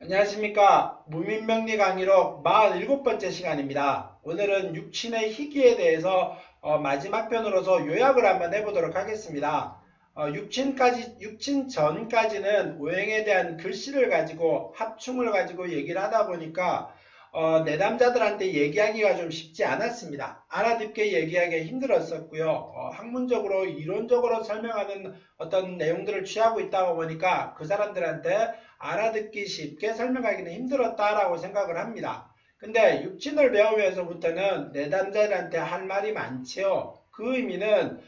안녕하십니까. 무민명리 강의록 47번째 시간입니다. 오늘은 육친의 희귀에 대해서 마지막 편으로서 요약을 한번 해보도록 하겠습니다. 육친 전까지는 오행에 대한 글씨를 가지고 합충을 가지고 얘기를 하다 보니까 내담자들한테 얘기하기가 좀 쉽지 않았습니다. 알아듣게 얘기하기 힘들었었고요. 학문적으로 이론적으로 설명하는 어떤 내용들을 취하고 있다 보니까 그 사람들한테 알아듣기 쉽게 설명하기는 힘들었다라고 생각을 합니다. 근데 육친을 배우면서부터는 내담자들한테 할 말이 많지요. 그 의미는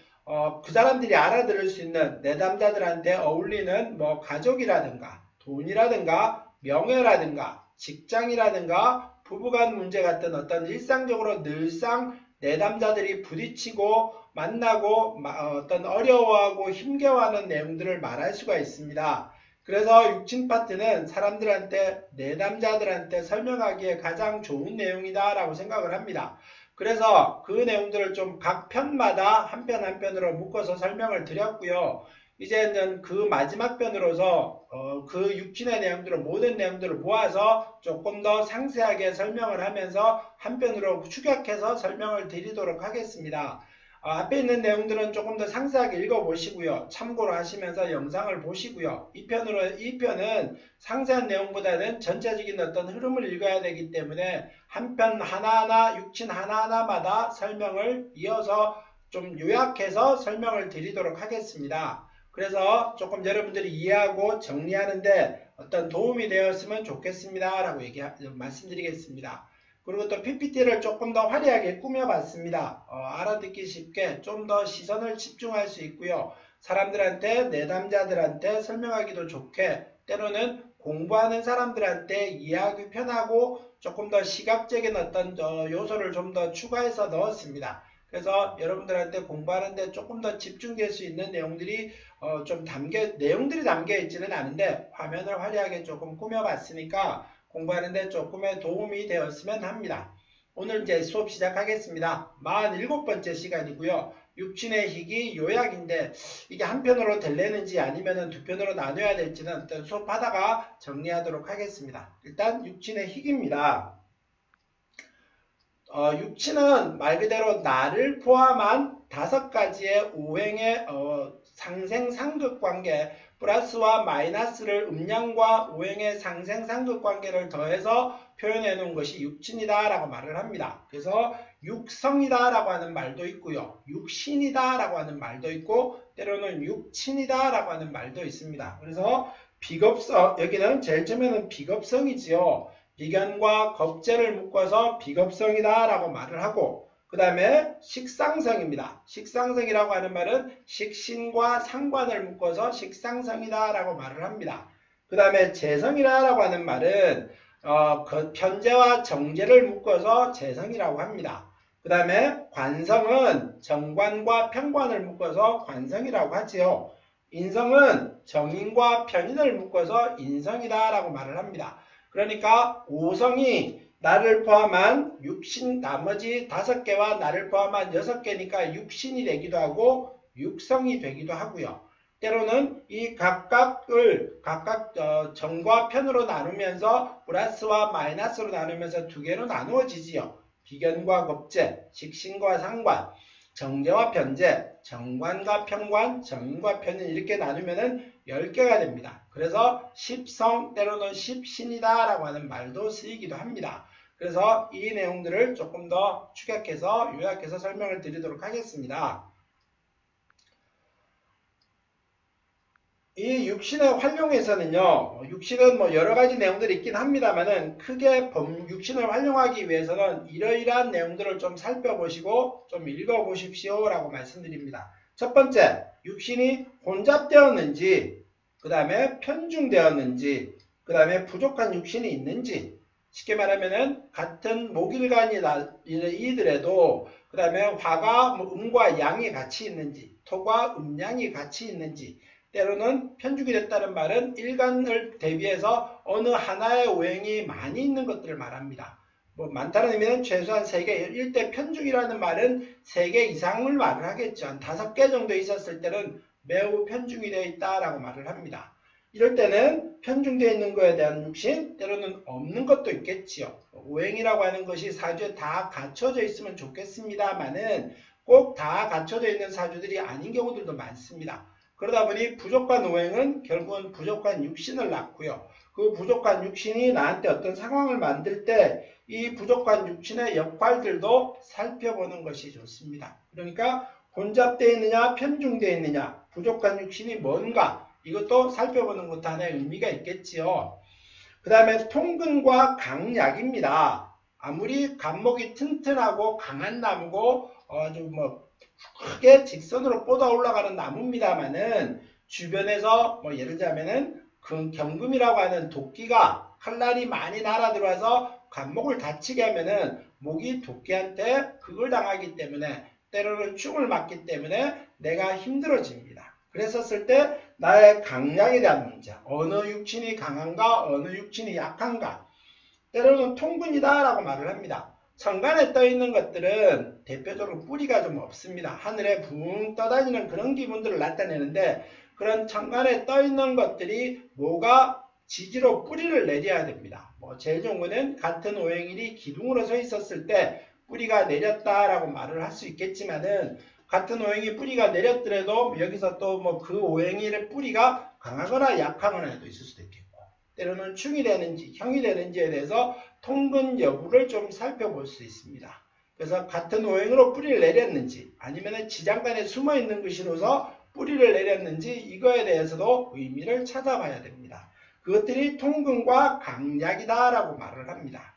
그 사람들이 알아들을 수 있는 내담자들한테 어울리는 뭐 가족이라든가 돈이라든가 명예라든가 직장이라든가 부부간 문제 같은 어떤 일상적으로 늘상 내담자들이 부딪히고 만나고 어떤 어려워하고 힘겨워하는 내용들을 말할 수가 있습니다. 그래서 육친 파트는 사람들한테 내담자들한테 설명하기에 가장 좋은 내용이다 라고 생각을 합니다. 그래서 그 내용들을 좀 각 편마다 한 편 한 편으로 묶어서 설명을 드렸고요. 이제는 그 마지막 편으로서 그 육친의 내용들을 모든 내용들을 모아서 조금 더 상세하게 설명을 하면서 한 편으로 축약해서 설명을 드리도록 하겠습니다. 앞에 있는 내용들은 조금 더 상세하게 읽어보시고요. 참고로 하시면서 영상을 보시고요. 이 편은 상세한 내용보다는 전체적인 어떤 흐름을 읽어야 되기 때문에 한 편 하나하나, 육친 하나하나마다 설명을 이어서 좀 요약해서 설명을 드리도록 하겠습니다. 그래서 조금 여러분들이 이해하고 정리하는데 어떤 도움이 되었으면 좋겠습니다. 라고 말씀드리겠습니다. 그리고 또 PPT를 조금 더 화려하게 꾸며봤습니다. 알아듣기 쉽게 좀 더 시선을 집중할 수 있고요. 사람들한테, 내담자들한테 설명하기도 좋게 때로는 공부하는 사람들한테 이해하기 편하고 조금 더 시각적인 어떤 요소를 좀 더 추가해서 넣었습니다. 그래서 여러분들한테 공부하는데 조금 더 집중될 수 있는 내용들이 내용들이 담겨 있지는 않은데 화면을 화려하게 조금 꾸며봤으니까 공부하는데 조금의 도움이 되었으면 합니다. 오늘 이제 수업 시작하겠습니다. 47번째 시간이고요. 육친의 희귀 요약인데 이게 한 편으로 될래는지 아니면 두 편으로 나눠야 될지는 일단 수업하다가 정리하도록 하겠습니다. 일단 육친의 희귀입니다. 육친은 말 그대로 나를 포함한 5가지의 오행의 상생상극관계 플러스와 마이너스를 음양과 오행의 상생상극관계를 더해서 표현해 놓은 것이 육친이다 라고 말을 합니다. 그래서 육성이다 라고 하는 말도 있고요. 육신이다 라고 하는 말도 있고 때로는 육친이다 라고 하는 말도 있습니다. 그래서 여기는 제일 처음에는 비겁성이지요. 비견과 겁재를 묶어서 비겁성이다 라고 말을 하고 그 다음에 식상성입니다. 식상성이라고 하는 말은 식신과 상관을 묶어서 식상성이다 라고 말을 합니다. 그 다음에 재성이라고 하는 말은 편재와 정재를 묶어서 재성이라고 합니다. 그 다음에 관성은 정관과 편관을 묶어서 관성이라고 하지요. 인성은 정인과 편인을 묶어서 인성이다 라고 말을 합니다. 그러니까 오성이 나를 포함한 육신 나머지 5개와 나를 포함한 6개니까 육신이 되기도 하고 육성이 되기도 하고요. 때로는 이 각각 정과 편으로 나누면서 플러스와 마이너스로 나누면서 2개로 나누어지지요. 비견과 겁재, 식신과 상관, 정제와 편제, 정관과 편관, 정인과 편인 이렇게 나누면은 10개가 됩니다. 그래서 십성 때로는 십신이다 라고 하는 말도 쓰이기도 합니다. 그래서 이 내용들을 조금 더 축약해서 요약해서 설명을 드리도록 하겠습니다. 이 육신의 활용에서는요, 육신은 뭐 여러 가지 내용들이 있긴 합니다만은 크게 육신을 활용하기 위해서는 이러이러한 내용들을 좀 살펴보시고 좀 읽어보십시오 라고 말씀드립니다. 첫 번째, 육신이 혼잡되었는지, 그 다음에 편중되었는지, 그 다음에 부족한 육신이 있는지, 쉽게 말하면은 같은 목일간이더라도 그 다음에 화가 음과 양이 같이 있는지, 토가 음양이 같이 있는지, 때로는 편중이 됐다는 말은 일간을 대비해서 어느 하나의 오행이 많이 있는 것들을 말합니다. 뭐 많다는 의미는 최소한 3개, 1대 편중이라는 말은 3개 이상을 말을 하겠죠. 한 5개 정도 있었을 때는 매우 편중이 되어 있다라고 말을 합니다. 이럴 때는 편중되어 있는 거에 대한 육신, 때로는 없는 것도 있겠지요. 오행이라고 하는 것이 사주에 다 갖춰져 있으면 좋겠습니다만은 꼭 다 갖춰져 있는 사주들이 아닌 경우들도 많습니다. 그러다 보니 부족한 오행은 결국은 부족한 육신을 낳고요. 그 부족한 육신이 나한테 어떤 상황을 만들 때 이 부족한 육신의 역할들도 살펴보는 것이 좋습니다. 그러니까 혼잡되어 있느냐, 편중되어 있느냐, 부족한 육신이 뭔가 이것도 살펴보는 것도 하나의 의미가 있겠지요. 그 다음에 통근과 강약입니다. 아무리 간목이 튼튼하고 강한 나무고 좀 크게 직선으로 뻗어 올라가는 나무입니다만은 주변에서 예를 들자면은 그 경금이라고 하는 도끼가 칼날이 많이 날아들어와서 간목을 다치게 하면은 목이 도끼한테 극을 당하기 때문에 때로는 충을 맞기 때문에 내가 힘들어집니다. 그랬었을 때 나의 강약에 대한 문제, 어느 육친이 강한가 어느 육친이 약한가, 때로는 통근이다 라고 말을 합니다. 천간에 떠있는 것들은 대표적으로 뿌리가 좀 없습니다. 하늘에 붕 떠다니는 그런 기분들을 나타내는데 그런 천간에 떠있는 것들이 뭐가 지지로 뿌리를 내려야 됩니다. 제일 좋은 거는 같은 오행일이 기둥으로 서 있었을 때 뿌리가 내렸다라고 말을 할 수 있겠지만은 같은 오행이 뿌리가 내렸더라도 여기서 또 그 오행일의 뿌리가 강하거나 약하거나도 있을 수도 있겠고 때로는 충이 되는지 형이 되는지에 대해서 통근 여부를 좀 살펴볼 수 있습니다. 그래서 같은 오행으로 뿌리를 내렸는지 아니면 지장간에 숨어 있는 것이로서 뿌리를 내렸는지 이거에 대해서도 의미를 찾아봐야 됩니다. 그것들이 통근과 강약이다 라고 말을 합니다.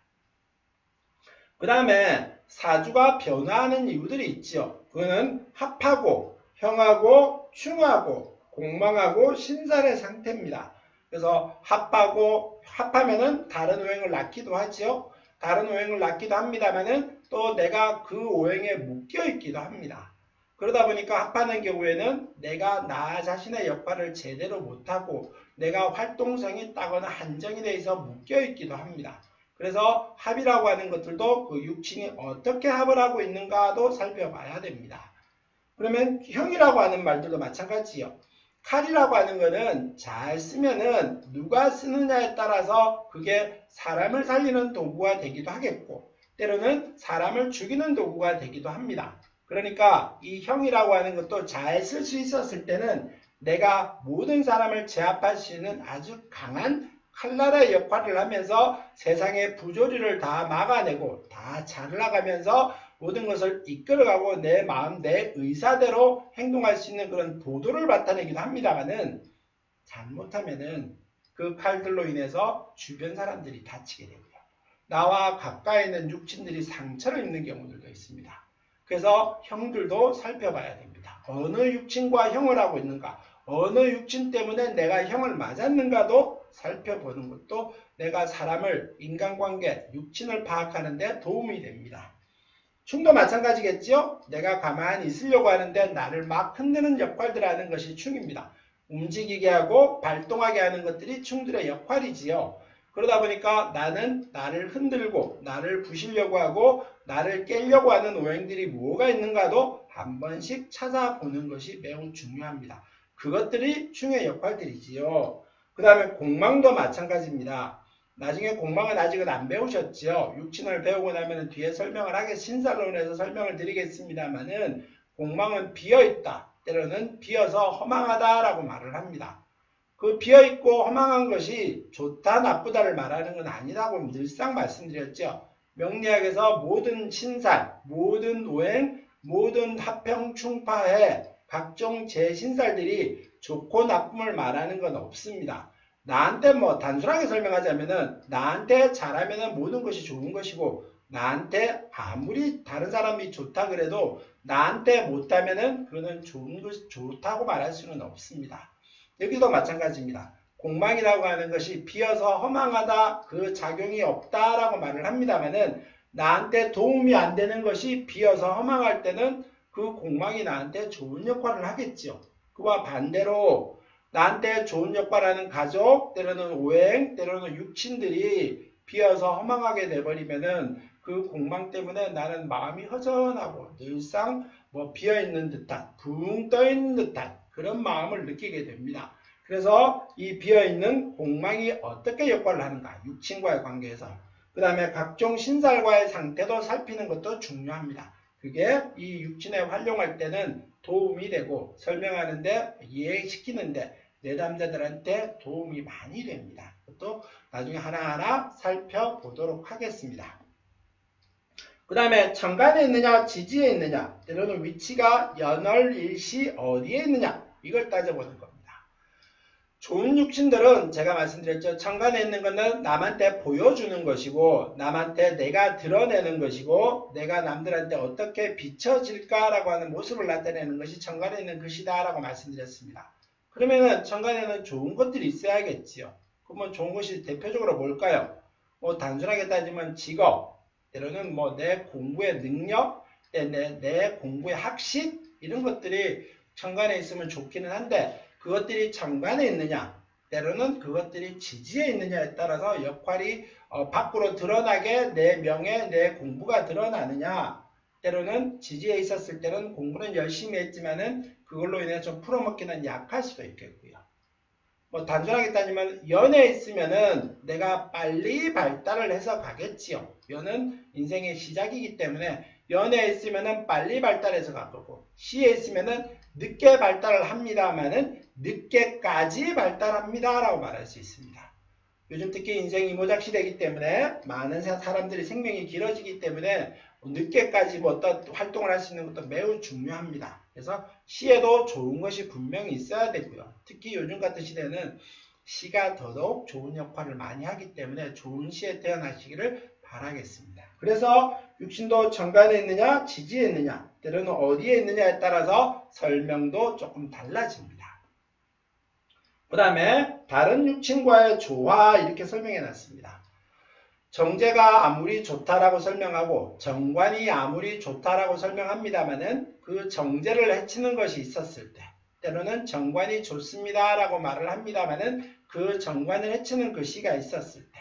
그 다음에 사주가 변화하는 이유들이 있죠. 그거는 합하고 형하고 충하고 공망하고 신살의 상태입니다. 그래서 합하면은 다른 오행을 낳기도 하지요. 다른 오행을 낳기도 합니다만은 또 내가 그 오행에 묶여 있기도 합니다. 그러다 보니까 합하는 경우에는 내가 나 자신의 역할을 제대로 못하고 내가 활동성이 따거나 한정이 되어 있어 묶여 있기도 합니다. 그래서 합이라고 하는 것들도 그 육친이 어떻게 합을 하고 있는가도 살펴봐야 됩니다. 그러면 형이라고 하는 말들도 마찬가지요. 칼이라고 하는 거는 잘 쓰면은 누가 쓰느냐에 따라서 그게 사람을 살리는 도구가 되기도 하겠고 때로는 사람을 죽이는 도구가 되기도 합니다. 그러니까 이 형이라고 하는 것도 잘 쓸 수 있었을 때는 내가 모든 사람을 제압할 수 있는 아주 강한 칼날의 역할을 하면서 세상의 부조리를 다 막아내고 다 잘 나가면서 모든 것을 이끌어가고 내 마음, 내 의사대로 행동할 수 있는 그런 보도를 나타내기도 합니다만은 잘못하면은 그 칼들로 인해서 주변 사람들이 다치게 되고요. 나와 가까이 있는 육친들이 상처를 입는 경우들도 있습니다. 그래서 형들도 살펴봐야 됩니다. 어느 육친과 형을 하고 있는가, 어느 육친 때문에 내가 형을 맞았는가도 살펴보는 것도 내가 사람을, 인간관계, 육친을 파악하는 데 도움이 됩니다. 충도 마찬가지겠지요? 내가 가만히 있으려고 하는데 나를 막 흔드는 역할들을 하는 것이 충입니다. 움직이게 하고 발동하게 하는 것들이 충들의 역할이지요. 그러다 보니까 나는 나를 흔들고 나를 부시려고 하고 나를 깨려고 하는 오행들이 뭐가 있는가도 한 번씩 찾아보는 것이 매우 중요합니다. 그것들이 충의 역할들이지요. 그 다음에 공망도 마찬가지입니다. 나중에 공망은 아직은 안 배우셨죠. 육친을 배우고 나면 뒤에 설명을 신살론에서 설명을 드리겠습니다만은 공망은 비어있다. 때로는 비어서 허망하다라고 말을 합니다. 그 비어있고 허망한 것이 좋다 나쁘다를 말하는 건 아니라고 늘상 말씀드렸죠. 명리학에서 모든 신살, 모든 오행, 모든 합평 충파의 각종 재신살들이 좋고 나쁨을 말하는 건 없습니다. 나한테 단순하게 설명하자면은 나한테 잘하면은 모든 것이 좋은 것이고 나한테 아무리 다른 사람이 좋다 그래도 나한테 못하면은 그거는 좋다고 말할 수는 없습니다. 여기도 마찬가지입니다. 공망이라고 하는 것이 비어서 허망하다, 그 작용이 없다라고 말을 합니다만은 나한테 도움이 안 되는 것이 비어서 허망할 때는 그 공망이 나한테 좋은 역할을 하겠죠. 그와 반대로 나한테 좋은 역할을 하는 가족, 때로는 오행, 때로는 육친들이 비어서 허망하게 돼버리면은 그 공망 때문에 나는 마음이 허전하고 늘상 비어있는 듯한, 붕 떠있는 듯한 그런 마음을 느끼게 됩니다. 그래서 이 비어있는 공망이 어떻게 역할을 하는가, 육친과의 관계에서. 그 다음에 각종 신살과의 상태도 살피는 것도 중요합니다. 그게 이 육친에 활용할 때는 도움이 되고 설명하는데 이해시키는데 내담자들한테 도움이 많이 됩니다. 그것도 나중에 하나하나 살펴보도록 하겠습니다. 그 다음에 천간에 있느냐 지지에 있느냐, 때로는 위치가 연월일시 어디에 있느냐, 이걸 따져보는 겁니다. 좋은 육신들은 제가 말씀드렸죠. 천간에 있는 것은 남한테 보여주는 것이고 남한테 내가 드러내는 것이고 내가 남들한테 어떻게 비춰질까라고 하는 모습을 나타내는 것이 천간에 있는 것이다 라고 말씀드렸습니다. 그러면은 천간에는 좋은 것들이 있어야겠지요. 그러면 좋은 것이 대표적으로 뭘까요? 뭐 단순하게 따지면 직업, 때로는 뭐 내 공부의 능력, 내 공부의 학식, 이런 것들이 천간에 있으면 좋기는 한데 그것들이 천간에 있느냐, 때로는 그것들이 지지에 있느냐에 따라서 역할이 밖으로 드러나게 내 명예, 내 공부가 드러나느냐, 때로는 지지에 있었을 때는 공부는 열심히 했지만은 그걸로 인해 좀 풀어먹기는 약할 수도 있겠고요. 뭐 단순하게 따지면 연애에 있으면은 내가 빨리 발달을 해서 가겠지요. 연은 인생의 시작이기 때문에 연애에 있으면은 빨리 발달해서 갈 거고, 시에 있으면은 늦게 발달을 합니다만은 늦게까지 발달합니다 라고 말할 수 있습니다. 요즘 특히 인생이 모작 시대이기 때문에 많은 사람들이 생명이 길어지기 때문에 늦게까지 뭐 어떤 활동을 할 수 있는 것도 매우 중요합니다. 그래서 시에도 좋은 것이 분명히 있어야 되고요. 특히 요즘 같은 시대는 시가 더더욱 좋은 역할을 많이 하기 때문에 좋은 시에 태어나시기를 바라겠습니다. 그래서 육신도 천간에 있느냐 지지에 있느냐, 때로는 어디에 있느냐에 따라서 설명도 조금 달라집니다. 그 다음에 다른 육친과의 조화, 이렇게 설명해 놨습니다. 정제가 아무리 좋다라고 설명하고 정관이 아무리 좋다라고 설명합니다만은 그 정제를 해치는 것이 있었을 때, 때로는 정관이 좋습니다라고 말을 합니다만은 그 정관을 해치는 그 시가 있었을 때,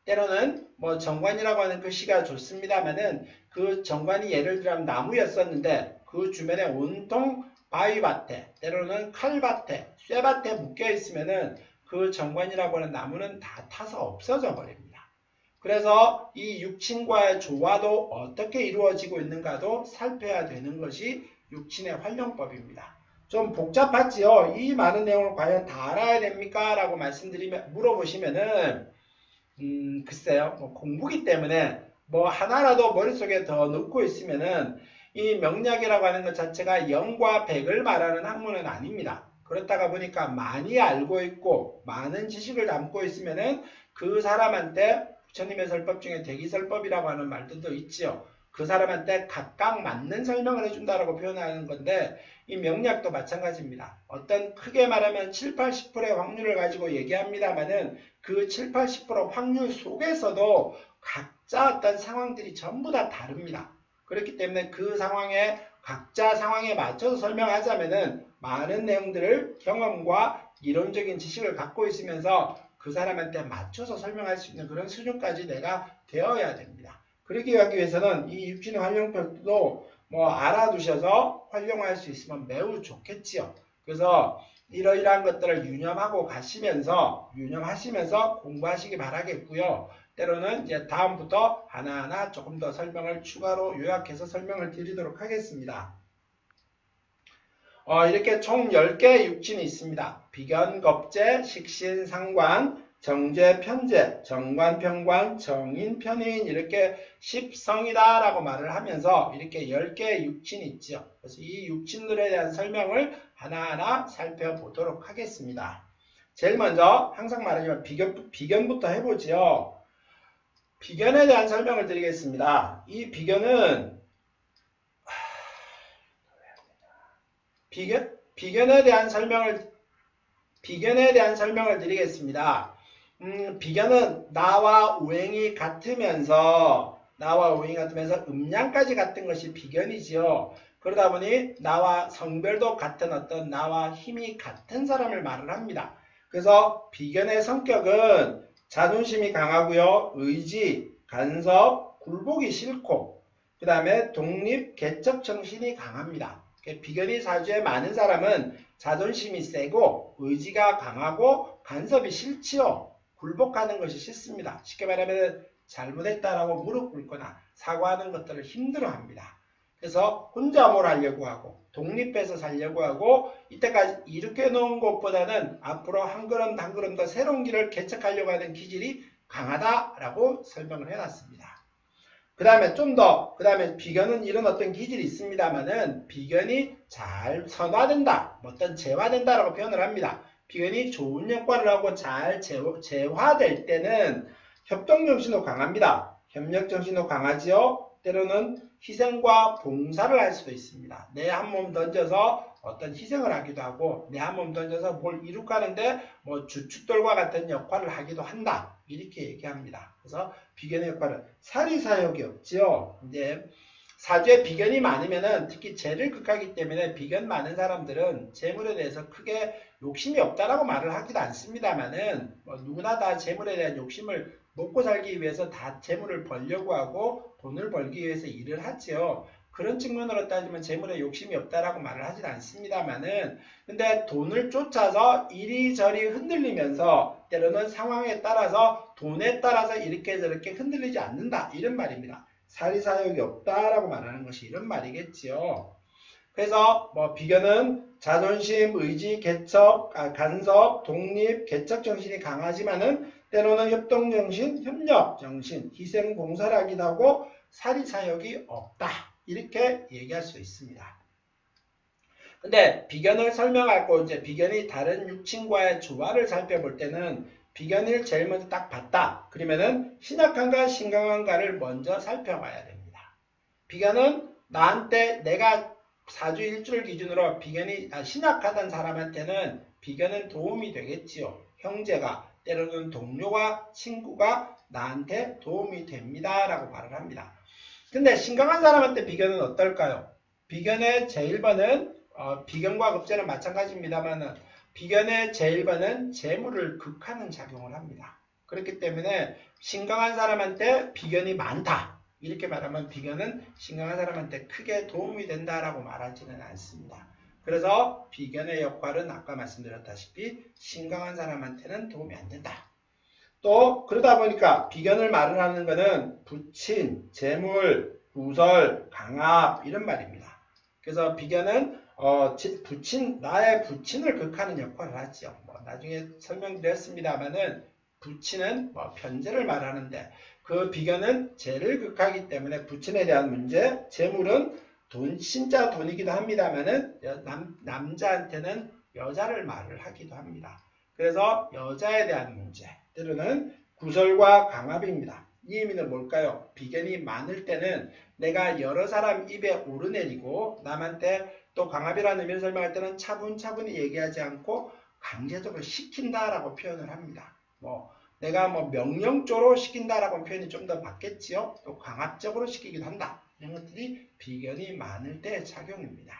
때로는 뭐 정관이라고 하는 그 시가 좋습니다만은 그 정관이 예를 들면 나무였었는데 그 주변에 온통 바위밭에, 때로는 칼밭에, 쇠밭에 묶여 있으면은 그 정관이라고 하는 나무는 다 타서 없어져 버립니다. 그래서 이 육친과의 조화도 어떻게 이루어지고 있는가도 살펴야 되는 것이 육친의 활용법입니다. 좀 복잡하지요? 이 많은 내용을 과연 다 알아야 됩니까? 라고 물어보시면은 글쎄요, 뭐 공부기 때문에 뭐 하나라도 머릿속에 더 넣고 있으면은 이 명리학이라고 하는 것 자체가 0과 100을 말하는 학문은 아닙니다. 그렇다가 보니까 많이 알고 있고 많은 지식을 담고 있으면은 그 사람한테, 부처님의 설법 중에 대기설법이라고 하는 말들도 있지요. 그 사람한테 각각 맞는 설명을 해준다라고 표현하는 건데 이 명리학도 마찬가지입니다. 어떤 크게 말하면 7, 80%의 확률을 가지고 얘기합니다만은 그 7, 80% 확률 속에서도 각자 어떤 상황들이 전부 다 다릅니다. 그렇기 때문에 그 상황에 각자 상황에 맞춰서 설명하자면은 많은 내용들을 경험과 이론적인 지식을 갖고 있으면서 그 사람한테 맞춰서 설명할 수 있는 그런 수준까지 내가 되어야 됩니다. 그렇게 하기 위해서는 이 육신의 활용법도 뭐 알아두셔서 활용할 수 있으면 매우 좋겠지요. 그래서 이러이러한 것들을 유념하시면서 공부하시기 바라겠고요. 때로는 이제 다음부터 하나하나 조금 더 설명을 추가로 요약해서 설명을 드리도록 하겠습니다. 이렇게 총 10개의 육친이 있습니다. 비견, 겁재, 식신, 상관, 정제, 편제, 정관, 편관, 정인, 편인, 이렇게 10성이다 라고 말을 하면서 이렇게 10개의 육친이 있죠. 그래서 이 육친들에 대한 설명을 하나하나 살펴보도록 하겠습니다. 제일 먼저 항상 말하지만 비견부터 해보죠. 비견에 대한 설명을 드리겠습니다. 이 비견은 비견에 대한 설명을 드리겠습니다. 비견은 나와 오행이 같으면서 음양까지 같은 것이 비견이지요. 그러다 보니 나와 성별도 같은 어떤 나와 힘이 같은 사람을 말을 합니다. 그래서 비견의 성격은 자존심이 강하고요. 의지, 간섭, 굴복이 싫고 그 다음에 독립, 개척 정신이 강합니다. 비견이 사주에 많은 사람은 자존심이 세고 의지가 강하고 간섭이 싫지요. 굴복하는 것이 싫습니다. 쉽게 말하면 잘못했다라고 무릎 꿇거나 사과하는 것들을 힘들어합니다. 그래서 혼자 뭘 하려고 하고 독립해서 살려고 하고 이때까지 이렇게 놓은 것보다는 앞으로 한 걸음 한 걸음 더 새로운 길을 개척하려고 하는 기질이 강하다라고 설명을 해놨습니다. 그 다음에 비견은 이런 어떤 기질이 있습니다만은 비견이 잘 선화된다, 어떤 재화된다라고 표현을 합니다. 비견이 좋은 역할을 하고 잘 재화될 때는 협동정신도 강합니다. 협력정신도 강하지요. 때로는 희생과 봉사를 할 수도 있습니다. 내 한 몸 던져서 어떤 희생을 하기도 하고 내 한 몸 던져서 뭘 이룩하는데 뭐 주축돌과 같은 역할을 하기도 한다. 이렇게 얘기합니다. 그래서 비견의 역할은 사리사욕이 없지요. 이제 사주에 비견이 많으면은 특히 재를 극하기 때문에 비견 많은 사람들은 재물에 대해서 크게 욕심이 없다라고 말을 하기도 않습니다만은 뭐 누구나 다 재물에 대한 욕심을 먹고 살기 위해서 다 재물을 벌려고 하고 돈을 벌기 위해서 일을 하지요. 그런 측면으로 따지면 재물에 욕심이 없다라고 말을 하진 않습니다만은 근데 돈을 쫓아서 이리저리 흔들리면서 때로는 상황에 따라서 돈에 따라서 이렇게 저렇게 흔들리지 않는다 이런 말입니다. 사리사욕이 없다라고 말하는 것이 이런 말이겠지요. 그래서 뭐 비견은 자존심, 의지, 간섭, 독립, 개척 정신이 강하지만은 때로는 협동정신, 협력정신, 희생, 봉사를 하기도 하고 사리사욕이 없다. 이렇게 얘기할 수 있습니다. 근데 비견을 설명하고 이제 비견이 다른 육친과의 조화를 살펴볼 때는 비견을 제일 먼저 딱 봤다. 그러면은 신약한가 신강한가를 먼저 살펴봐야 됩니다. 비견은 나한테 내가 사주 일주를 기준으로 비견이 신약하던 사람한테는 비견은 도움이 되겠지요. 형제가 때로는 동료가 친구가 나한테 도움이 됩니다. 라고 말을 합니다. 근데 신강한 사람한테 비견은 어떨까요? 비견의 제1번은 비견과 급제는 마찬가지입니다만 비견의 제1번은 재물을 극하는 작용을 합니다. 그렇기 때문에 신강한 사람한테 비견이 많다. 이렇게 말하면 비견은 신강한 사람한테 크게 도움이 된다라고 말하지는 않습니다. 그래서 비견의 역할은 아까 말씀드렸다시피 신강한 사람한테는 도움이 안 된다. 또 그러다 보니까 비견을 말을 하는 것은 부친, 재물, 구설, 강압 이런 말입니다. 그래서 비견은 나의 부친을 극하는 역할을 하죠. 나중에 설명드렸습니다만은 부친은 편재를 말하는데 그 비견은 재를 극하기 때문에 부친에 대한 문제, 재물은 진짜 돈이기도 합니다만은 남자한테는 여자를 말을 하기도 합니다. 그래서 여자에 대한 문제, 때로는 구설과 강압입니다. 이 의미는 뭘까요? 비견이 많을 때는 내가 여러 사람 입에 오르내리고 남한테 또 강압이라는 의미를 설명할 때는 차분차분히 얘기하지 않고 강제적으로 시킨다라고 표현을 합니다. 내가 명령조로 시킨다라고 표현이 좀 더 맞겠지요? 또 강압적으로 시키기도 한다. 이런 것들이 비견이 많을 때의 작용입니다.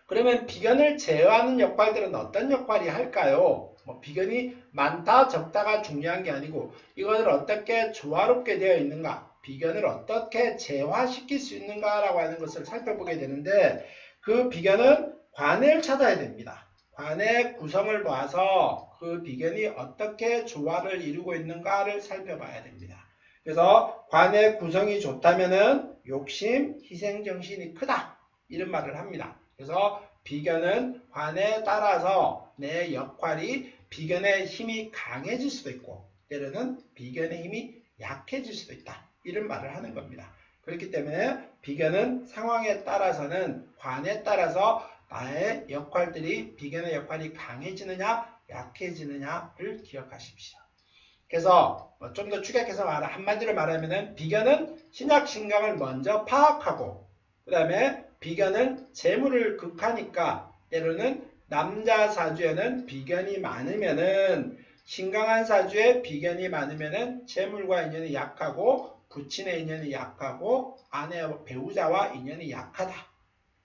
그러면 비견을 제어하는 역할들은 어떤 역할이 할까요? 비견이 많다 적다가 중요한 게 아니고 이것을 어떻게 조화롭게 되어 있는가, 비견을 어떻게 재화시킬 수 있는가라고 하는 것을 살펴보게 되는데 그 비견은 관을 찾아야 됩니다. 관의 구성을 봐서 그 비견이 어떻게 조화를 이루고 있는가를 살펴봐야 됩니다. 그래서 관의 구성이 좋다면은 욕심, 희생정신이 크다 이런 말을 합니다. 그래서 비견은 관에 따라서 내 역할이 비견의 힘이 강해질 수도 있고 때로는 비견의 힘이 약해질 수도 있다. 이런 말을 하는 겁니다. 그렇기 때문에 비견은 상황에 따라서는 관에 따라서 나의 역할들이 비견의 역할이 강해지느냐 약해지느냐를 기억하십시오. 그래서 좀 더 축약해서 한마디로 말하면 비견은 신약 신강을 먼저 파악하고 그 다음에 비견은 재물을 극하니까 때로는 남자 사주에는 비견이 많으면은 신강한 사주에 비견이 많으면은 재물과 인연이 약하고 부친의 인연이 약하고 아내 배우자와 인연이 약하다.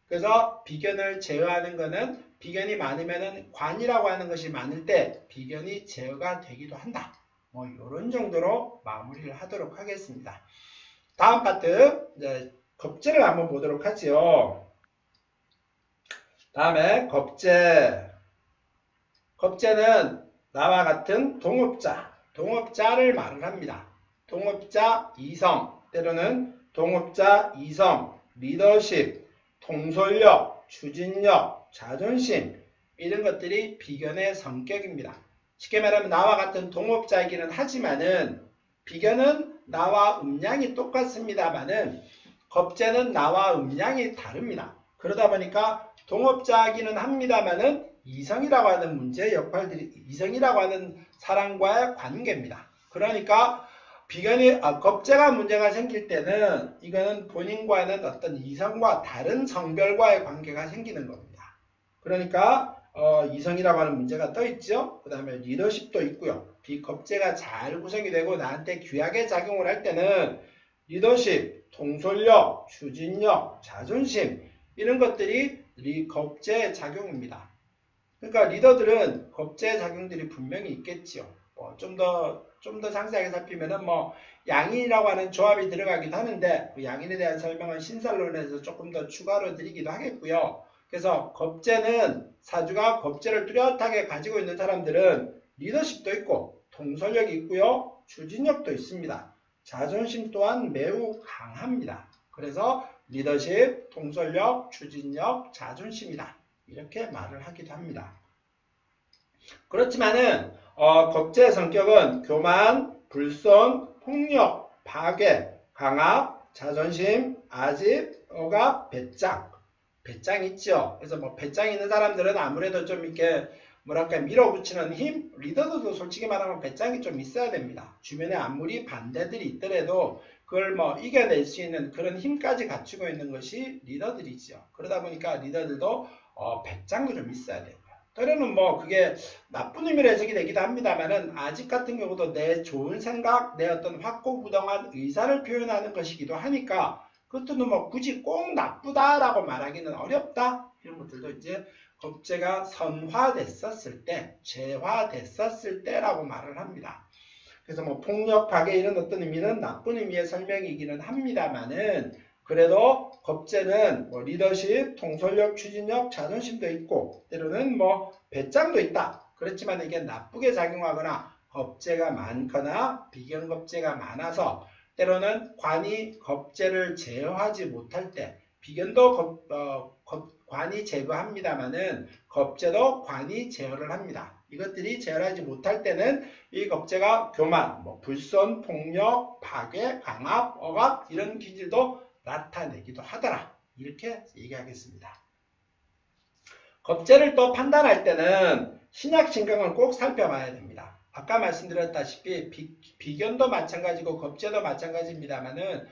그래서 비견을 제어하는 것은 비견이 많으면은 관이라고 하는 것이 많을 때 비견이 제어가 되기도 한다. 이런 정도로 마무리를 하도록 하겠습니다. 다음 파트 급제를 한번 보도록 하죠. 다음에 겁재. 겁재는 나와 같은 동업자를 말을 합니다. 동업자 이성, 때로는 동업자 이성, 리더십, 통솔력, 추진력, 자존심 이런 것들이 비견의 성격입니다. 쉽게 말하면 나와 같은 동업자이기는 하지만은 비견은 나와 음양이 똑같습니다만은 겁재는 나와 음양이 다릅니다. 그러다 보니까 동업자이기는 합니다만은 이성이라고 하는 문제의 역할들이 이성이라고 하는 사람과의 관계입니다. 그러니까 겁재가 문제가 생길 때는 이거는 본인과는 어떤 이성과 다른 성별과의 관계가 생기는 겁니다. 그러니까 이성이라고 하는 문제가 떠 있죠. 그 다음에 리더십도 있고요. 비겁재가 잘 구성이 되고 나한테 귀하게 작용을 할 때는 리더십, 통솔력, 추진력, 자존심 이런 것들이 겁재의 작용입니다. 그러니까 리더들은 겁재 작용들이 분명히 있겠지요. 좀 더 상세하게 살피면은 양인이라고 하는 조합이 들어가기도 하는데 그 양인에 대한 설명은 신설론에서 조금 더 추가로 드리기도 하겠고요. 그래서 겁재는 사주가 겁재를 뚜렷하게 가지고 있는 사람들은 리더십도 있고 통솔력이 있고요. 추진력도 있습니다. 자존심 또한 매우 강합니다. 그래서 리더십, 통솔력, 추진력, 자존심이다. 이렇게 말을 하기도 합니다. 그렇지만은 겁재의 성격은 교만, 불손, 폭력, 파괴, 강압, 자존심, 아집, 억압, 배짱 있죠. 그래서 배짱 있는 사람들은 아무래도 좀 이렇게 뭐랄까 밀어붙이는 힘, 리더들도 솔직히 말하면 배짱이 좀 있어야 됩니다. 주변에 아무리 반대들이 있더라도 그걸 이겨낼 수 있는 그런 힘까지 갖추고 있는 것이 리더들이죠. 그러다 보니까 리더들도 배짱도 좀 있어야 돼요. 때로는 그게 나쁜 의미로 해석이 되기도 합니다만은 아직 같은 경우도 내 좋은 생각, 내 어떤 확고부동한 의사를 표현하는 것이기도 하니까 그것도 굳이 꼭 나쁘다라고 말하기는 어렵다. 이런 것들도 이제 겁재가 선화됐었을 때, 재화됐었을 때라고 말을 합니다. 그래서 폭력, 파괴 이런 어떤 의미는 나쁜 의미의 설명이기는 합니다만은 그래도 겁재는 리더십, 통솔력, 추진력, 자존심도 있고 때로는 배짱도 있다. 그렇지만 이게 나쁘게 작용하거나 겁재가 많거나 비견겁재가 많아서 때로는 관이 겁재를 제어하지 못할 때 비견도 관이 제거합니다만은 겁재도 관이 제어를 합니다. 이것들이 제어하지 못할 때는 이 겁재가 교만, 불손, 폭력, 파괴, 강압, 억압 이런 기질도 나타내기도 하더라. 이렇게 얘기하겠습니다. 겁재를 또 판단할 때는 신약신강을 꼭 살펴봐야 됩니다. 아까 말씀드렸다시피 비견도 마찬가지고 겁재도 마찬가지입니다만은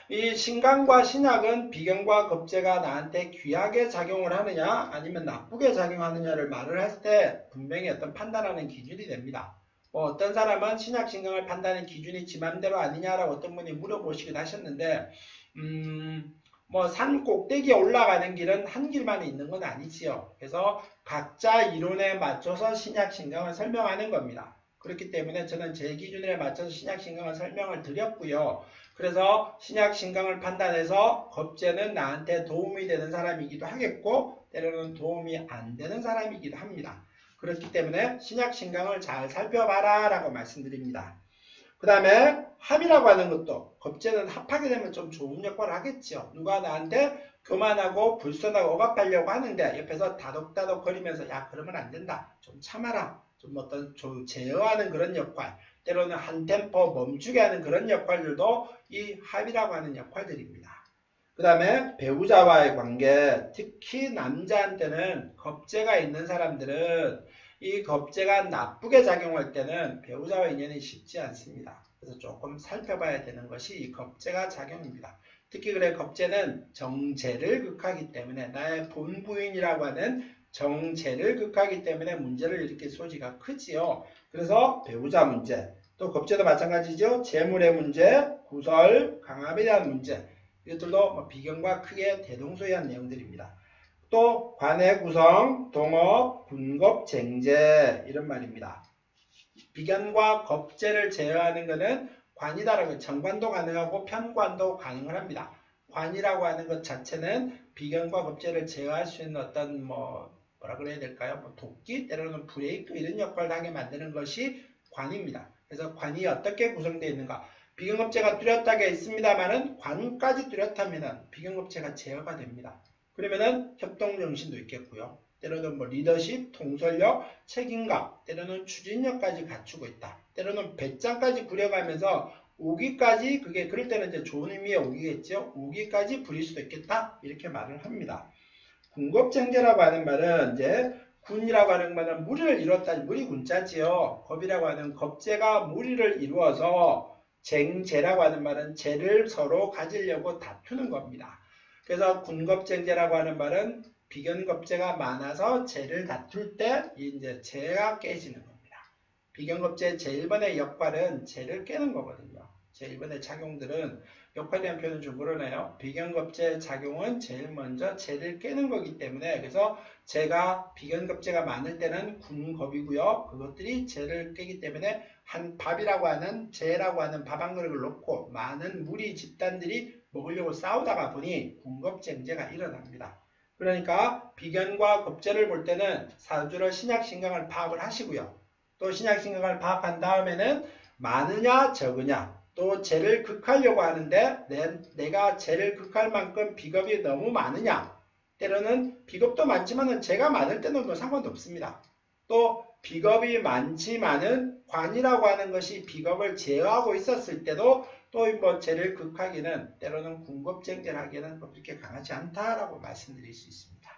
이 신강과 신약은 비견과 겁재가 나한테 귀하게 작용을 하느냐 아니면 나쁘게 작용하느냐를 말을 할 때 분명히 어떤 판단하는 기준이 됩니다. 어떤 사람은 신약신강을 판단하는 기준이 지 맘대로 아니냐라고 어떤 분이 물어보시기도 하셨는데 산 꼭대기에 올라가는 길은 한 길만 있는 건 아니지요. 그래서 각자 이론에 맞춰서 신약신강을 설명하는 겁니다. 그렇기 때문에 저는 제 기준에 맞춰서 신약신강을 설명을 드렸고요. 그래서 신약신강을 판단해서 겁재는 나한테 도움이 되는 사람이기도 하겠고 때로는 도움이 안 되는 사람이기도 합니다. 그렇기 때문에 신약신강을 잘 살펴봐라 라고 말씀드립니다. 그 다음에 합이라고 하는 것도 겁재는 합하게 되면 좀 좋은 역할을 하겠죠. 누가 나한테 교만하고 불손하고 억압하려고 하는데 옆에서 다독다독 거리면서 야 그러면 안 된다. 좀 참아라. 좀 제어하는 그런 역할. 때로는 한 템포 멈추게 하는 그런 역할들도 이 합이라고 하는 역할들입니다. 그 다음에 배우자와의 관계, 특히 남자한테는 겁재가 있는 사람들은 이 겁재가 나쁘게 작용할 때는 배우자와 인연이 쉽지 않습니다. 그래서 조금 살펴봐야 되는 것이 이 겁재가 작용입니다. 특히 그래 겁재는 정제를 극하기 때문에 나의 본부인이라고 하는 정제를 극하기 때문에 문제를 일으킬 소지가 크지요. 그래서 배우자 문제, 또 겁재도 마찬가지죠. 재물의 문제, 구설, 강압에 대한 문제 이것들도 비견과 크게 대동소이한 내용들입니다. 또 관의 구성, 동업, 군겁, 쟁제 이런 말입니다. 비견과 겁재를 제어하는 것은 관이다라고 정관도 가능하고 편관도 가능을 합니다. 관이라고 하는 것 자체는 비견과 겁재를 제어할 수 있는 어떤 뭐라 그래야 될까요? 뭐 도끼, 때로는 브레이크 이런 역할을 하게 만드는 것이 관입니다. 그래서 관이 어떻게 구성되어 있는가? 비견겁재가 뚜렷하게 있습니다만은 관까지 뚜렷하면은 비견겁재가 제어가 됩니다. 그러면은 협동정신도 있겠고요. 때로는 뭐 리더십, 통솔력, 책임감, 때로는 추진력까지 갖추고 있다. 때로는 배짱까지 부려가면서 오기까지, 그게 그럴 때는 이제 좋은 의미의 오기겠죠. 오기까지 부릴 수도 있겠다. 이렇게 말을 합니다. 군겁쟁제라고 하는 말은 이제 군이라고 하는 말은 무리를 이뤘다. 무리 군자지요. 겁이라고 하는 겁재가 무리를 이루어서 쟁제라고 하는 말은 재를 서로 가지려고 다투는 겁니다. 그래서 군겁쟁제라고 하는 말은 비견겁재가 많아서 재를 다툴 때 이제 재가 깨지는 겁니다. 비견겁재 제1번의 역할은 재를 깨는 거거든요. 제1번의 작용들은 역할이라는 표현은 좀 그러네요. 비견겁재 작용은 제일 먼저 재를 깨는 거기 때문에 그래서 재가 비견겁재가 많을 때는 군겁이고요. 그것들이 재를 깨기 때문에 한 밥이라고 하는 재라고 하는 밥 한 그릇을 놓고 많은 무리 집단들이 먹으려고 싸우다가 보니 군겁쟁제가 일어납니다. 그러니까 비견과 겁재를 볼 때는 사주로 신약신강을 파악을 하시고요. 또 신약신강을 파악한 다음에는 많으냐 적으냐 또 재를 극하려고 하는데 내가 재를 극할 만큼 비겁이 너무 많으냐 때로는 비겁도 많지만은 재가 많을 때는 뭐 상관도 없습니다. 또 비겁이 많지만은 관이라고 하는 것이 비겁을 제어하고 있었을 때도 또 뭐 재를 극하기는 때로는 군겁쟁제를 하기에는 그렇게 강하지 않다라고 말씀드릴 수 있습니다.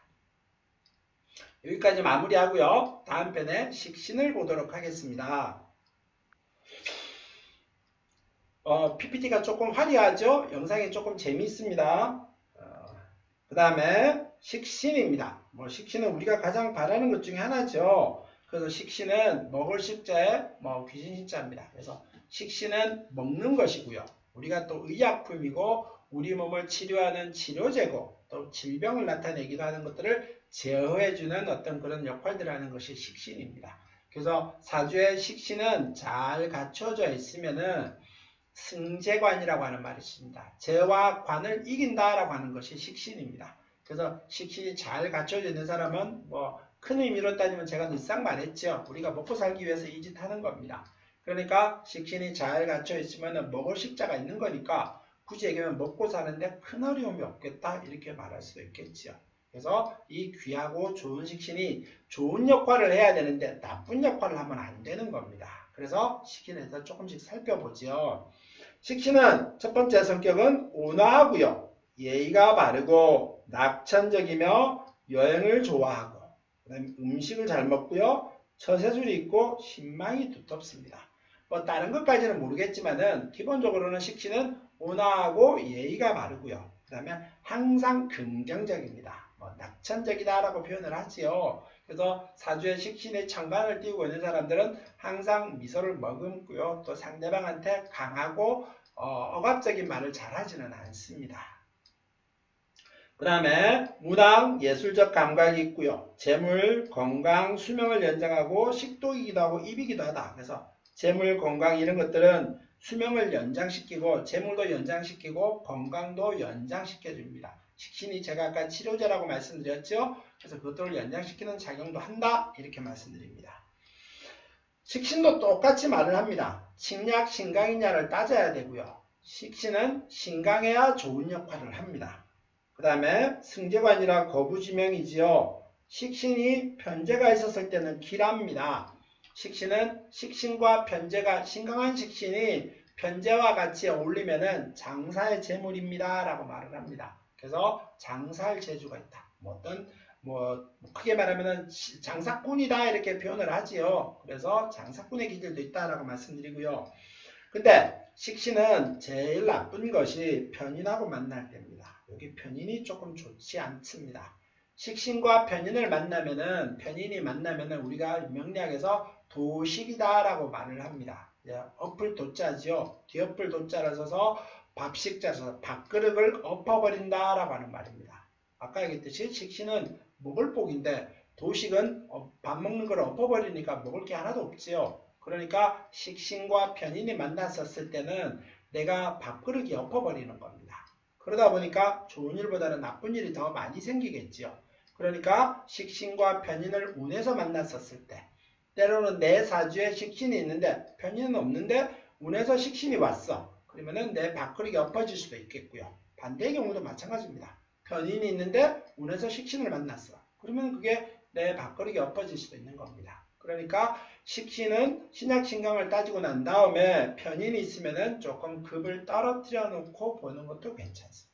여기까지 마무리하고요. 다음 편에 식신을 보도록 하겠습니다. PPT가 조금 화려하죠? 영상이 조금 재미있습니다. 그 다음에 식신입니다. 식신은 우리가 가장 바라는 것 중에 하나죠. 그래서 식신은 먹을 식자에 귀신 신자입니다. 그래서 식신은 먹는 것이고요. 우리가 또 의약품이고 우리 몸을 치료하는 치료제고 또 질병을 나타내기도 하는 것들을 제어해주는 어떤 그런 역할들을 하는 것이 식신입니다. 그래서 사주의 식신은 잘 갖춰져 있으면은 승재관이라고 하는 말이 있습니다. 재와 관을 이긴다라고 하는 것이 식신입니다. 그래서 식신이 잘 갖춰져 있는 사람은 큰 의미로 따지면 제가 늘상 말했죠. 우리가 먹고 살기 위해서 이 짓 하는 겁니다. 그러니까 식신이 잘 갖춰 있으면 먹을 식자가 있는 거니까 굳이 얘기하면 먹고 사는데 큰 어려움이 없겠다 이렇게 말할 수도 있겠죠. 그래서 이 귀하고 좋은 식신이 좋은 역할을 해야 되는데 나쁜 역할을 하면 안 되는 겁니다. 그래서 식신에서 조금씩 살펴보죠. 식신은 첫 번째 성격은 온화하고요. 예의가 바르고 낙천적이며 여행을 좋아하고 그다음에 음식을 잘 먹고요. 처세술이 있고 신망이 두텁습니다. 다른 것까지는 모르겠지만은 기본적으로는 식신은 온화하고 예의가 바르고요. 그 다음에 항상 긍정적입니다. 낙천적이다라고 표현을 하지요. 그래서 사주의 식신의 천간을 띄우고 있는 사람들은 항상 미소를 머금고요. 또 상대방한테 강하고 억압적인 말을 잘하지는 않습니다. 그 다음에 문학, 예술적 감각이 있고요. 재물, 건강, 수명을 연장하고 식독이기도 하고 입이기도 하다. 그래서 재물, 건강 이런 것들은 수명을 연장시키고 재물도 연장시키고 건강도 연장시켜줍니다. 식신이 제가 아까 치료제라고 말씀드렸죠. 그래서 그것들을 연장시키는 작용도 한다. 이렇게 말씀드립니다. 식신도 똑같이 말을 합니다. 식약, 신강이냐를 따져야 되고요. 식신은 신강해야 좋은 역할을 합니다. 그 다음에 승재관이라 거부지명이지요. 식신이 편재가 있었을 때는 기랍니다. 식신은 식신과 편재가 신강한 식신이 편재와 같이 어울리면은 장사의 재물입니다 라고 말을 합니다. 그래서 장사할 재주가 있다. 크게 말하면은 장사꾼이다 이렇게 표현을 하지요. 그래서 장사꾼의 기질도 있다라고 말씀드리고요. 근데 식신은 제일 나쁜 것이 편인하고 만날 때입니다. 여기 편인이 조금 좋지 않습니다. 식신과 편인을 만나면은 우리가 명리학에서 도식이다라고 말을 합니다. 엎을 도자지요. 뒤엎을 도자를 써서 밥식자 써서 밥그릇을 엎어버린다라고 하는 말입니다. 아까 얘기했듯이 식신은 먹을 복인데 도식은 밥 먹는 걸 엎어버리니까 먹을 게 하나도 없지요. 그러니까 식신과 편인이 만났었을 때는 내가 밥그릇이 엎어버리는 겁니다. 그러다 보니까 좋은 일보다는 나쁜 일이 더 많이 생기겠지요. 그러니까 식신과 편인을 운에서 만났었을 때, 때로는 내 사주에 식신이 있는데 편인은 없는데 운에서 식신이 왔어. 그러면은 내 밥그릇이 엎어질 수도 있겠고요. 반대의 경우도 마찬가지입니다. 편인이 있는데 운에서 식신을 만났어. 그러면 그게 내 밥그릇이 엎어질 수도 있는 겁니다. 그러니까 식신은 신약신강을 따지고 난 다음에 편인이 있으면은 조금 급을 떨어뜨려 놓고 보는 것도 괜찮습니다.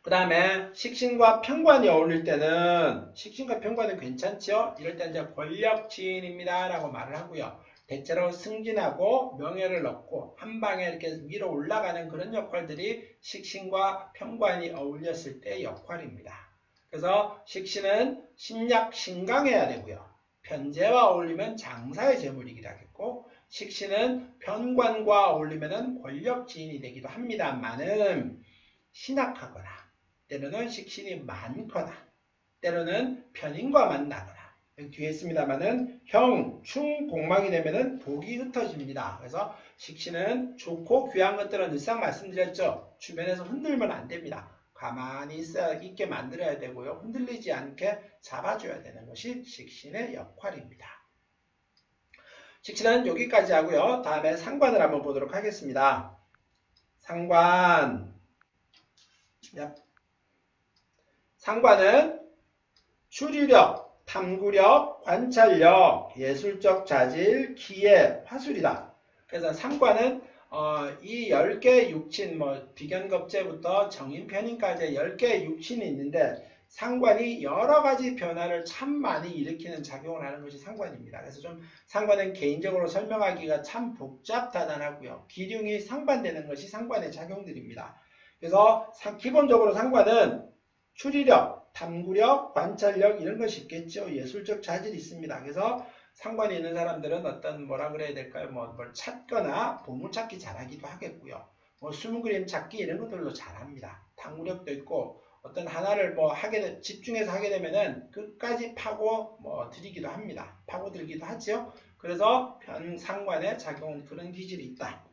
그 다음에 식신과 편관이 어울릴 때는 식신과 편관은 괜찮죠? 이럴 때 이제 권력지인입니다 라고 말을 하고요. 대체로 승진하고 명예를 얻고 한 방에 이렇게 위로 올라가는 그런 역할들이 식신과 편관이 어울렸을 때 역할입니다. 그래서 식신은 신약 신강해야 되고요. 편재와 어울리면 장사의 재물이기도 하겠고 식신은 편관과 어울리면 권력지인이 되기도 합니다만은 신약하거나 때로는 식신이 많거나 때로는 편인과 만나거나 여기 뒤에 있습니다만은 형, 충, 공망이 되면은 복이 흩어집니다. 그래서 식신은 좋고 귀한 것들은 늘상 말씀드렸죠. 주변에서 흔들면 안 됩니다. 가만히 있게 만들어야 되고요. 흔들리지 않게 잡아줘야 되는 것이 식신의 역할입니다. 식신은 여기까지 하고요. 다음에 상관을 한번 보도록 하겠습니다. 상관. 상관은 추리력, 탐구력, 관찰력, 예술적 자질, 기회, 화술이다. 그래서 상관은 이 10개의 육친, 비견겁제부터 정인편인까지 10개의 육친이 있는데 상관이 여러 가지 변화를 참 많이 일으키는 작용을 하는 것이 상관입니다. 그래서 좀 상관은 개인적으로 설명하기가 참 복잡다단하고요. 기륭이 상반되는 것이 상관의 작용들입니다. 그래서 기본적으로 상관은 추리력, 탐구력, 관찰력 이런 것이 있겠죠. 예술적 자질이 있습니다. 그래서 상관이 있는 사람들은 어떤 뭐라 그래야 될까요? 뭘 찾거나 보물찾기 잘하기도 하겠고요. 숨은 그림 찾기 이런 것들도 잘합니다. 탐구력도 있고 어떤 하나를 집중해서 하게 되면은 끝까지 파고 들이기도 합니다. 파고들기도 하죠. 그래서 상관의 작용은 그런 기질이 있다.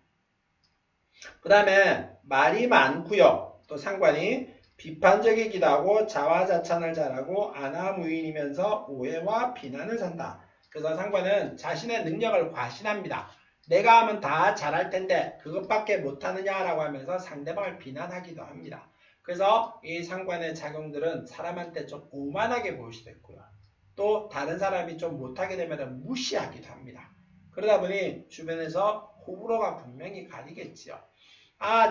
그 다음에 말이 많고요. 또 상관이 비판적이기도 하고 자화자찬을 잘하고 안하무인이면서 오해와 비난을 산다. 그래서 상관은 자신의 능력을 과신합니다. 내가 하면 다 잘할 텐데 그것밖에 못하느냐라고 하면서 상대방을 비난하기도 합니다. 그래서 이 상관의 작용들은 사람한테 좀 오만하게 보일 수도 있고요. 또 다른 사람이 좀 못하게 되면 무시하기도 합니다. 그러다 보니 주변에서 호불호가 분명히 가리겠지요.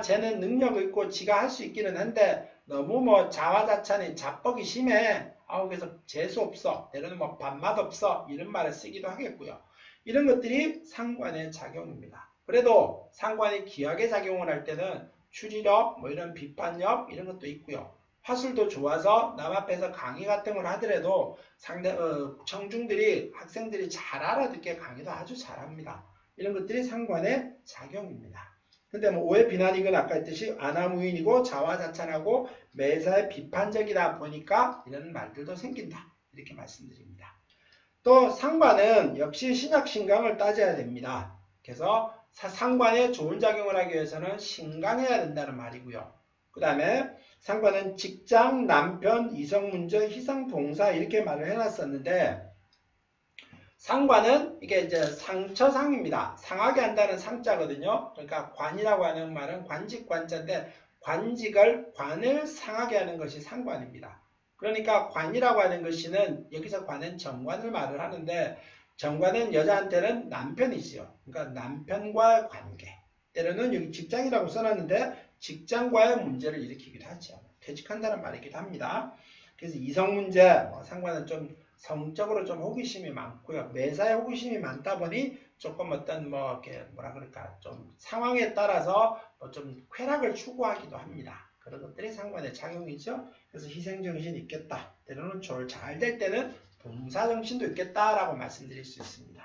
쟤는 능력이 있고 지가 할 수 있기는 한데 너무 자화자찬이 자뻑이 심해. 그래서 재수없어. 때로는 밥맛 없어. 이런 말을 쓰기도 하겠고요. 이런 것들이 상관의 작용입니다. 그래도 상관이 기하게 작용을 할 때는 추리력, 이런 비판력 이런 것도 있고요. 화술도 좋아서 남 앞에서 강의 같은 걸 하더라도 청중들이 학생들이 잘 알아듣게 강의도 아주 잘합니다. 이런 것들이 상관의 작용입니다. 근데 오해 비난이건 아까 했듯이 안하무인이고 자화자찬하고 매사에 비판적이다 보니까 이런 말들도 생긴다. 이렇게 말씀드립니다. 또 상관은 역시 신약신강을 따져야 됩니다. 그래서 상관에 좋은 작용을 하기 위해서는 신강해야 된다는 말이고요. 그 다음에 상관은 직장, 남편, 이성문제, 희상동사 이렇게 말을 해놨었는데 상관은 이게 이제 상처상입니다. 상하게 한다는 상자거든요. 그러니까 관이라고 하는 말은 관직 관자인데 관을 상하게 하는 것이 상관입니다. 그러니까 관이라고 하는 것은 여기서 관은 정관을 말을 하는데 정관은 여자한테는 남편이지요. 그러니까 남편과의 관계. 때로는 여기 직장이라고 써놨는데 직장과의 문제를 일으키기도 하죠. 퇴직한다는 말이기도 합니다. 그래서 이성 문제, 상관은 좀 성적으로 좀 호기심이 많고요. 매사에 호기심이 많다 보니 조금 어떤 좀 상황에 따라서 좀 쾌락을 추구하기도 합니다. 그런 것들이 상관의 작용이죠. 그래서 희생정신이 있겠다. 때로는 잘 될 때는 봉사정신도 있겠다라고 말씀드릴 수 있습니다.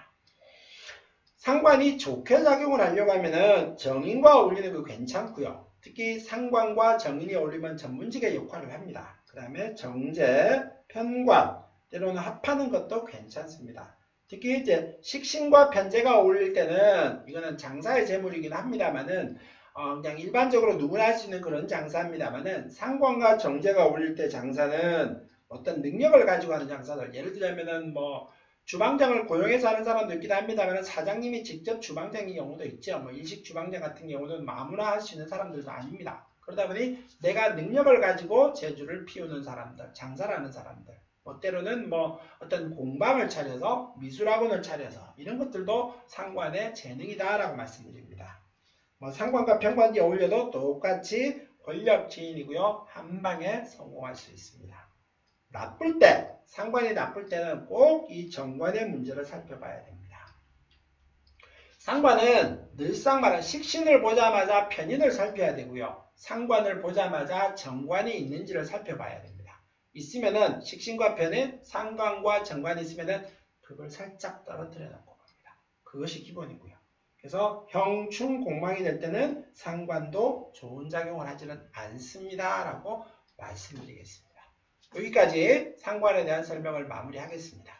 상관이 좋게 작용을 하려고 하면은 정인과 어울리는 거 괜찮고요. 특히 상관과 정인이 어울리면 전문직의 역할을 합니다. 그 다음에 정제, 편관, 때로는 합하는 것도 괜찮습니다. 특히 이제 식신과 편재가 어울릴 때는 이거는 장사의 재물이긴 합니다만은 그냥 일반적으로 누구나 할 수 있는 그런 장사입니다만은 상관과 정제가 어울릴 때 장사는 어떤 능력을 가지고 하는 장사들, 예를 들자면은 뭐 주방장을 고용해서 하는 사람도 있기도 합니다만 사장님이 직접 주방장인 경우도 있죠. 뭐 일식 주방장 같은 경우는 아무나 할 수 있는 사람들도 아닙니다. 그러다 보니 내가 능력을 가지고 제주를 피우는 사람들, 장사를 하는 사람들, 뭐 때로는 뭐 어떤 공방을 차려서 미술학원을 차려서 이런 것들도 상관의 재능이다라고 말씀드립니다. 뭐 상관과 편관이 어울려도 똑같이 권력 지인이고요. 한 방에 성공할 수 있습니다. 나쁠 때, 상관이 나쁠 때는 꼭 이 정관의 문제를 살펴봐야 됩니다. 상관은 늘상 말하는 식신을 보자마자 편인을 살펴야 되고요. 상관을 보자마자 정관이 있는지를 살펴봐야 됩니다. 있으면은 식신과 편인, 상관과 정관이 있으면은 그걸 살짝 떨어뜨려 놓고 봅니다. 그것이 기본이고요. 그래서 형충 공망이 될 때는 상관도 좋은 작용을 하지는 않습니다. 라고 말씀드리겠습니다. 여기까지 상관에 대한 설명을 마무리하겠습니다.